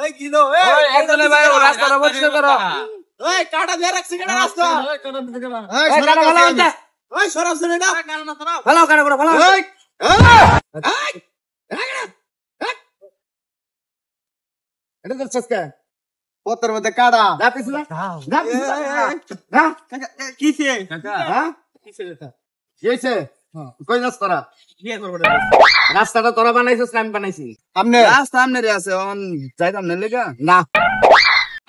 ওই কি দো ওই একজনে ভাই রাস্তাটা পরিষ্কার করো। ওই কাটা দিয়ে রাখছি কেন রাস্তা ওই কাটা দিতে গেলাম। ওই এই কাটা ভালো হচ্ছে। ওই সরাব শুনে না ভালো কাটা করো ভালো। ওই এটা তো সস্কা। পত্রের মধ্যে কাটা যাপিস না? যাপিস না? হ্যাঁ? কিসে হ্যাঁ? কিসে এটা কি হইছে? কই যাস তোরা? বিয়ে করব রাস্তাটা তোরা বানাইছিস না আমি বানাইছি? আপনি রাস্তা আমনেরই আছে অন যাইতাম না লেগা না।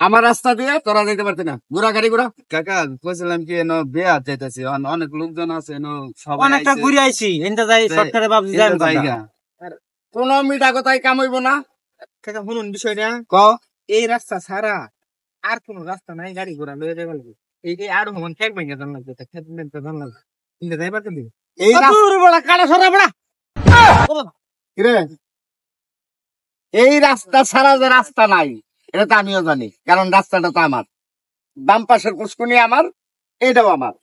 আমার রাস্তা দিয়ে তোরা যেতে পারতি না। ঘোরা গাড়ি ঘোরা। কাকা কইছিলাম কি এনো বিয়া যাইতাছি অনেক লোকজন আছে এনো সবাই অনেকটা আইছে। ঘুরে আইছি এনটা যাই সরকারে ভাবছি যাই এনটা জায়গা। কোন মিঠা কথাই কাম হইব না। কাকা শুনুন বিষয়টা ক এই রাস্তা ছাড়া আর কোন রাস্তা নাই গাড়ি ঘোড়া লয়ে যাবে লাগবে এই আরো হন ঠেক ভাঙা জান লাগবে তা খেত মেন তো জান লাগবে ইন্দা যাইবার কেন এই দূর বড়া কাটা সরা বড়া রে এই রাস্তা ছাড়া যে রাস্তা নাই এটা তো আমিও জানি, কারণ রাস্তাটা তো আমার। বাম পাশের পুষ্কুনি আমার, এটাও আমার।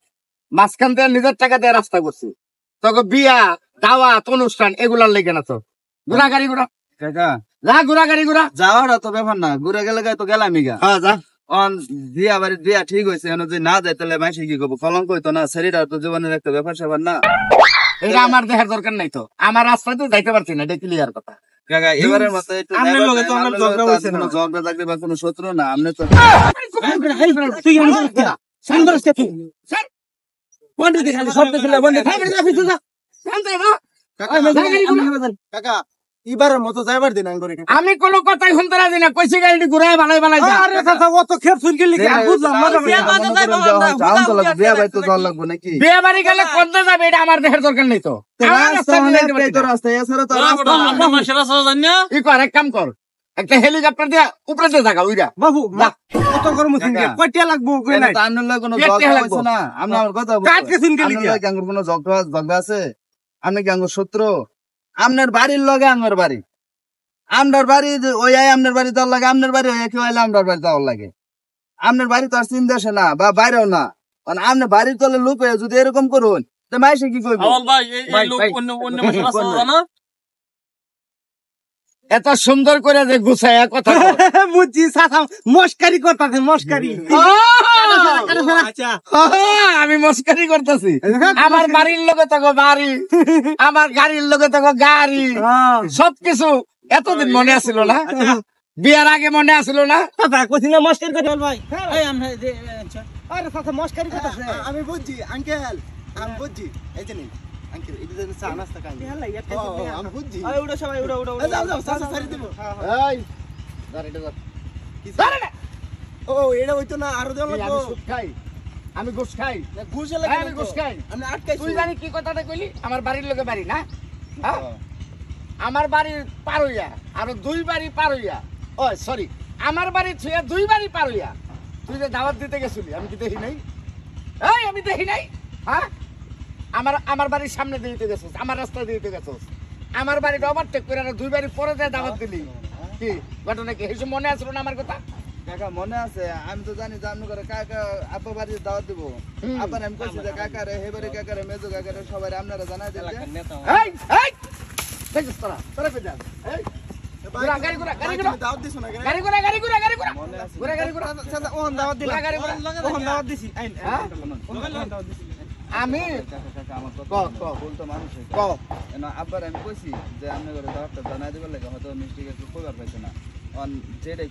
মাঝখান থেকে নিজের টাকা দিয়ে রাস্তা করছি। তোকে বিয়া দাওয়াত অনুষ্ঠান এগুলার লেগে না তো। ঘোরা গাড়ি ঘোরা কাকা যা, ঘোরা গাড়ি ঘোরা। যাওয়ার তো ব্যাপার না ঘুরে গেলে তো গেলামই গা হ্যাঁ যা। অন বিয়া বাড়ির বিয়া ঠিক হয়েছে এনো যদি না যায় তাহলে মাইসে কি করবো কলঙ্ক হইতো না শরীরটা তো জীবনের একটা ব্যাপার স্যাপার না এটা আমার দেখার দরকার নাই তো। আমার রাস্তাতে যাইতে পারছি না, এটা ক্লিয়ার কথা। কাকা এবারের মতো একটু আমনের যাইবার লগে তো চাই, আমার আমনের ঝগড়া লগে তো হইছে আর কোনো না। ঝগড়া থাকলে বা কোনো শত্রু না আমনে তো তুই বন্ধ দেখালি শব্দ দিলে বন্ধ কাকা এবারের মতো যাইবার দিন আঙ্গুরে আমি কোনো কথাই শুনতে রাজি না। কইছি গাড়ি ঘুরায় বালাই বালাই যা। আরে চাচা অত খেপ শুন গেলি কি বুঝলাম মজা বিয়া বাড়ি তো যাওয়ার লাগবো নাকি বিয়ে বাড়ি গেলে কোনটা যাবে এটা আমার দেখার দরকার নেই তো। আমার রাস্তা দিয়ে যাইতে পারছি তো না। রাস্তা এছাড়া তো রাস্তা ই কর, এক কাম কর, একটা হেলিকপ্টার দিয়ে উপরে দিয়ে থাকা উইরা। বাবু কত গরম শুনকে কয়টা লাগবো কই নাই তো আপনার লগে কোনো পেট ঝগড়া লাগবো। হইছে না আপনি আমার কথা কাটকে শুন গেলি আপনার লগে আঙ্গুর কোনো ঝগড়া আছে আপনি কি আঙ্গুর শত্রু আপনার বাড়ির লগে আমার বাড়ি আপনার বাড়ি ওই আপনার বাড়ি যাওয়ার লাগে আপনার বাড়ি ওই কেউ আইলে আপনার বাড়ি যাওয়ার লাগে আপনার বাড়ি তো আর চিন দেশে না বা বাইরেও না মানে আপনার বাড়ির তলে লোক হয়ে যদি এরকম করুন তো মাইসে কি করবো এত সুন্দর করে যে গুছায় কথা কয়। বুঝছি চাচা মস্কারি করতাছে মস্কারি আচ্ছা আমি মস্কারি করতেছি। আমার বাড়ির লোকে তো বাড়ি, আমার গাড়ির লোকে তো গাড়ি, সবকিছু এতদিন মনে আসিল না? বিয়ার আগে মনে আসিল না? চাচা কইছি না মস্কারি করতে ভাই এই আমরা যে আরে চাচা মস্কারি করতাছে আমি বুঝছি আঙ্কেল আমি বুঝছি এই যে নেই আঙ্কেল এটা যেন চা নাস্তা খাই আমি বুঝছি আরে উড়ো সবাই উড়ো উড়ো যাও যাও চা সারি দিব এই, ধর এটা ধর। ও এটা হইতো না আরো দেওয়া এই, লাগবো আমি সুদ খাই, আমি ঘুষ খাই, ঘুষ এই, লাগে আমি ঘুষ খাই। আমি আটকাইছি তুই জানি কি কথাটা কইলি? আমার বাড়ির লোকে বাড়ি না, হ্যাঁ? আমার বাড়ির পার হইয়া আরো দুই বাড়ি পার হইয়া, ও সরি, আমার বাড়ি ছুঁয়া দুই বাড়ি পার হইয়া তুই যে দাওয়াত দিতে গেছিলি আমি কি দেখি নাই? এই আমি দেখি নাই, হ্যাঁ? আমার বাড়ির সামনে দিতে গেছিস, আমার রাস্তা দিতে গেছিস, আমার বাড়িটা ওভারটেক করে আর দুই বাড়ি পরে যায় দাওয়াত দিলি। কি ঘটনা কি এই মনে আসলো না আমার কথা? কাকা মনে আছে আমি তো জানি যে আপনি করে কাকা আপা বাড়ি দাওয়াত দিব আবার আমি কইছি যে কাকারে হেবারে কাকারে মেজো কাকারে সবাই আপনারা জানাই দেন যে এই এই দেখিস তোরা তোরা কই যাস? এই ঘুরা, গাড়ি ঘুরা, গাড়ি ঘুরা, দাওয়াত দিছ না গাড়ি ঘুরা, গাড়ি ঘুরা, গাড়ি ঘুরা, ঘুরা, গাড়ি ঘুরা, চাচা ওহন দাওয়াত দিলা ঘুরা, গাড়ি ঘুরা। ওহন দাওয়াত দিছি হ্যাঁ? আমি কাকা আমার ক কথা ক বলতো মানুষ ক আব্বার আমি কইছি যে আপনি করে দাওয়াতটা জানাই দিবার লাগে হয়তো মিষ্টি একটু কইবার পাইছে না যেটাই